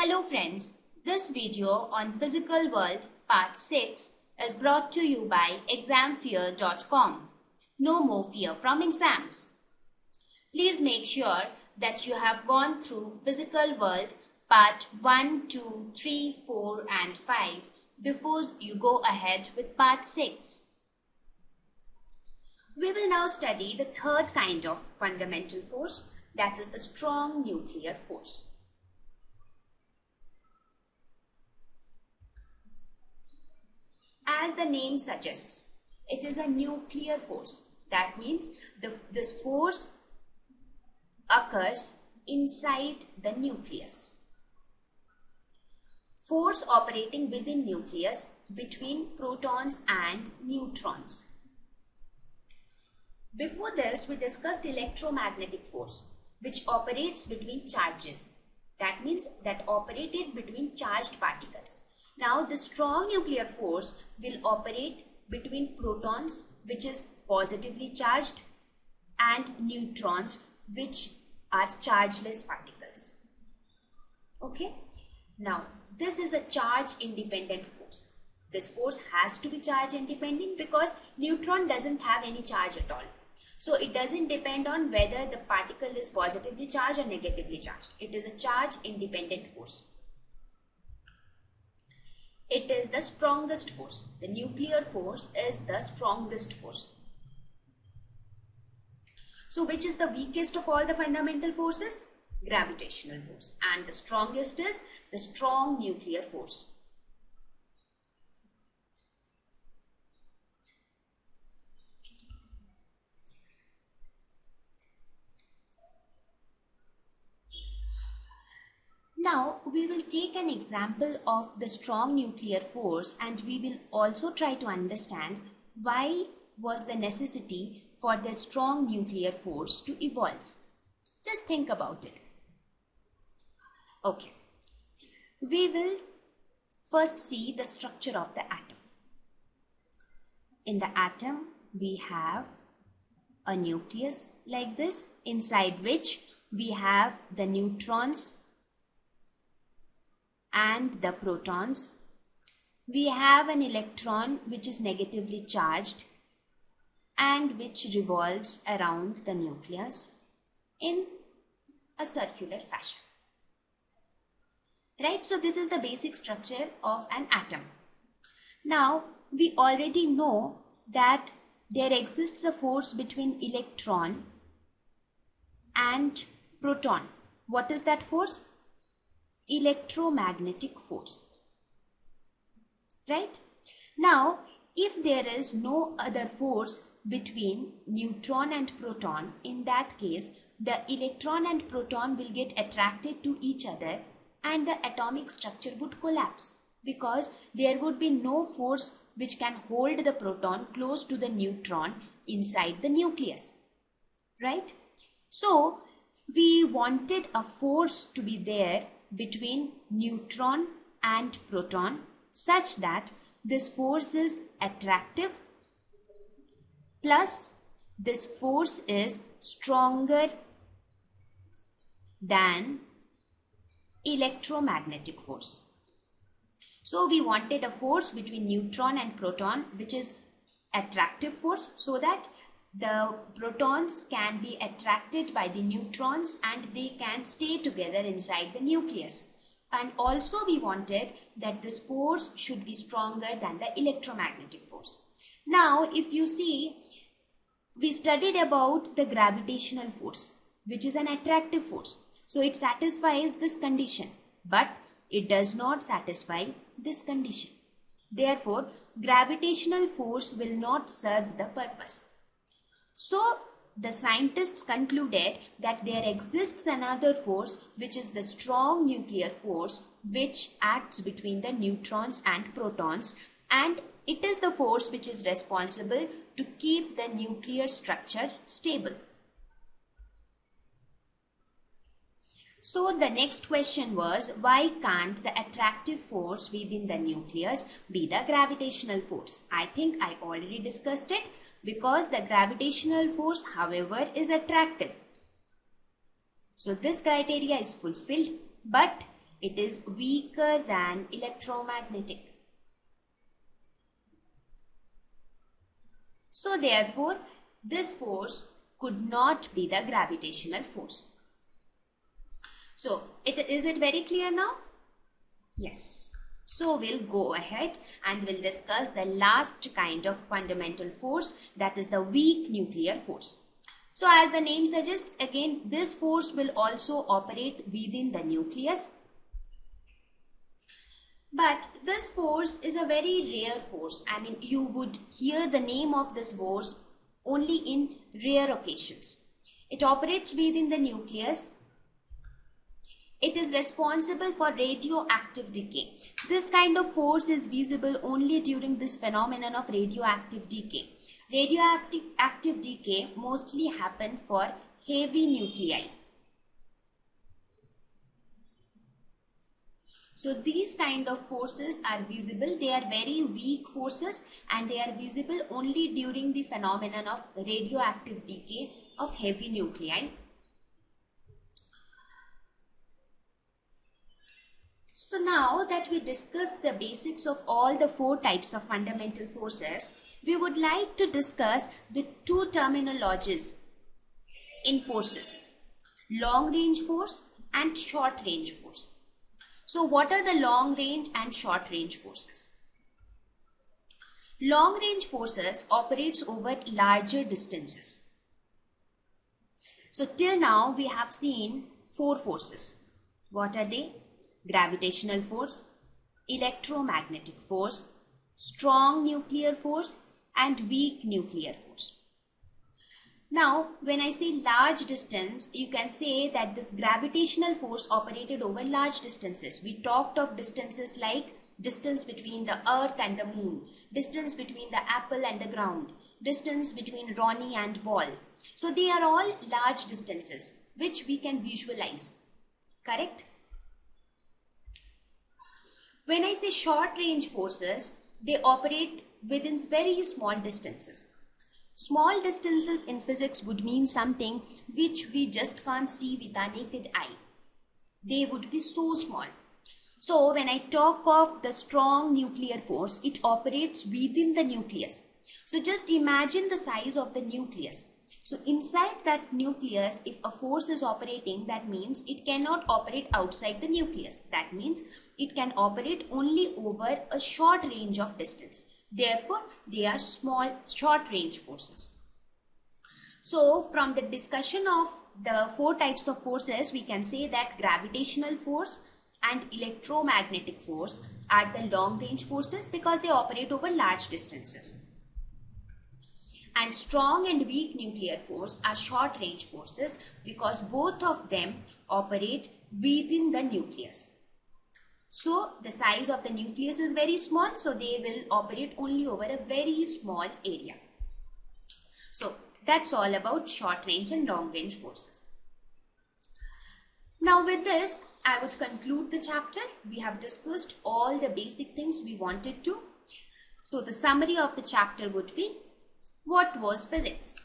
Hello friends, this video on Physical World Part 6 is brought to you by examfear.com. No more fear from exams. Please make sure that you have gone through Physical World Part 1, 2, 3, 4 and 5 before you go ahead with Part 6. We will now study the third kind of fundamental force, that is the strong nuclear force. As the name suggests, it is a nuclear force. That means this force occurs inside the nucleus. Force operating within nucleus between protons and neutrons. Before this, we discussed electromagnetic force, which operates between charges. That means that operated between charged particles. Now, the strong nuclear force will operate between protons, which is positively charged, and neutrons, which are chargeless particles. Okay. Now, this is a charge independent force. This force has to be charge independent because neutron doesn't have any charge at all. So, it doesn't depend on whether the particle is positively charged or negatively charged. It is a charge independent force. It is the strongest force. The nuclear force is the strongest force. So, which is the weakest of all the fundamental forces? Gravitational force. And the strongest is the strong nuclear force. Now, we will take an example of the strong nuclear force and we will also try to understand why was the necessity for the strong nuclear force to evolve. Just think about it. Okay. We will first see the structure of the atom. In the atom, we have a nucleus like this, inside which we have the neutrons and the protons. We have an electron which is negatively charged and which revolves around the nucleus in a circular fashion. Right? So this is the basic structure of an atom. Now we already know that there exists a force between electron and proton. What is that force? Electromagnetic force. Right? Now, if there is no other force between neutron and proton, in that case, the electron and proton will get attracted to each other and the atomic structure would collapse because there would be no force which can hold the proton close to the neutron inside the nucleus. Right? So, we wanted a force to be there between neutron and proton such that this force is attractive plus this force is stronger than electromagnetic force. So we wanted a force between neutron and proton which is attractive force so that the protons can be attracted by the neutrons and they can stay together inside the nucleus. And also we wanted that this force should be stronger than the electromagnetic force. Now if you see, we studied about the gravitational force, which is an attractive force. So it satisfies this condition, but it does not satisfy this condition. Therefore, gravitational force will not serve the purpose. So, the scientists concluded that there exists another force which is the strong nuclear force which acts between the neutrons and protons, and it is the force which is responsible to keep the nuclear structure stable. So the next question was, why can't the attractive force within the nucleus be the gravitational force? I think I already discussed it. Because the gravitational force, however, is attractive. So this criteria is fulfilled, but It is weaker than electromagnetic. So therefore, this force could not be the gravitational force. So, is it very clear now? Yes. So we'll go ahead and we'll discuss the last kind of fundamental force, that is the weak nuclear force. So as the name suggests, again, this force will also operate within the nucleus. But this force is a very rare force. I mean, you would hear the name of this force only in rare occasions. It operates within the nucleus. It is responsible for radioactive decay. This kind of force is visible only during this phenomenon of radioactive decay. Radioactive decay mostly happen for heavy nuclei. So these kind of forces are visible. They are very weak forces and they are visible only during the phenomenon of radioactive decay of heavy nuclei. So now that we discussed the basics of all the 4 types of fundamental forces, we would like to discuss the 2 terminologies in forces: long range force and short range force. So what are the long range and short range forces? Long range forces operates over larger distances. So till now we have seen 4 forces. What are they? Gravitational force, electromagnetic force, strong nuclear force, and weak nuclear force. Now, when I say large distance, you can say that this gravitational force operated over large distances. We talked of distances like distance between the earth and the moon, distance between the apple and the ground, distance between Ronnie and ball. So they are all large distances which we can visualize. Correct? When I say short range forces, they operate within very small distances. Small distances in physics would mean something which we just can't see with our naked eye. They would be so small. So when I talk of the strong nuclear force, it operates within the nucleus. So just imagine the size of the nucleus. So inside that nucleus, if a force is operating, that means it cannot operate outside the nucleus. That means it can operate only over a short range of distance. Therefore, they are short range forces. So from the discussion of the 4 types of forces, we can say that gravitational force and electromagnetic force are the long range forces because they operate over large distances. And strong and weak nuclear force are short range forces because both of them operate within the nucleus. So the size of the nucleus is very small, so they will operate only over a very small area. So that's all about short range and long range forces. Now with this, I would conclude the chapter. We have discussed all the basic things we wanted to. So the summary of the chapter would be, what was physics?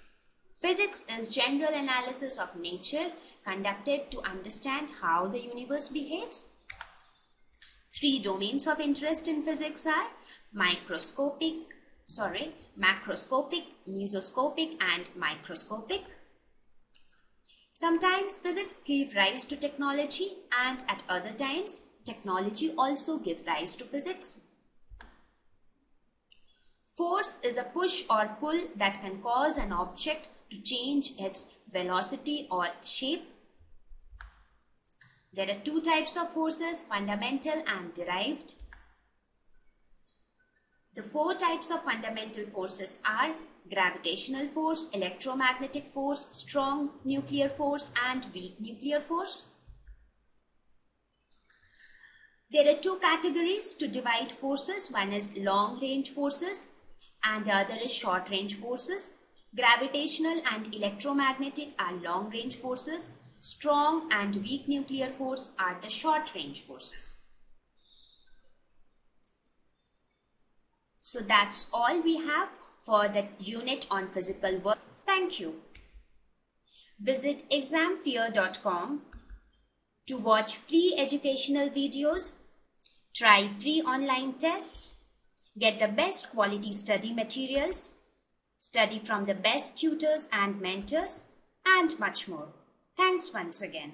Physics is general analysis of nature conducted to understand how the universe behaves. 3 domains of interest in physics are macroscopic, mesoscopic, and microscopic. Sometimes physics give rise to technology, and at other times technology also gives rise to physics. Force is a push or pull that can cause an object to change its velocity or shape. There are 2 types of forces, fundamental and derived. The 4 types of fundamental forces are gravitational force, electromagnetic force, strong nuclear force, and weak nuclear force. There are 2 categories to divide forces. One is long range forces and the other is short range forces. Gravitational and electromagnetic are long range forces. Strong and weak nuclear force are the short range forces. So that's all we have for the unit on physical work. Thank you. Visit examfear.com to watch free educational videos, try free online tests, get the best quality study materials, study from the best tutors and mentors, and much more. Thanks once again.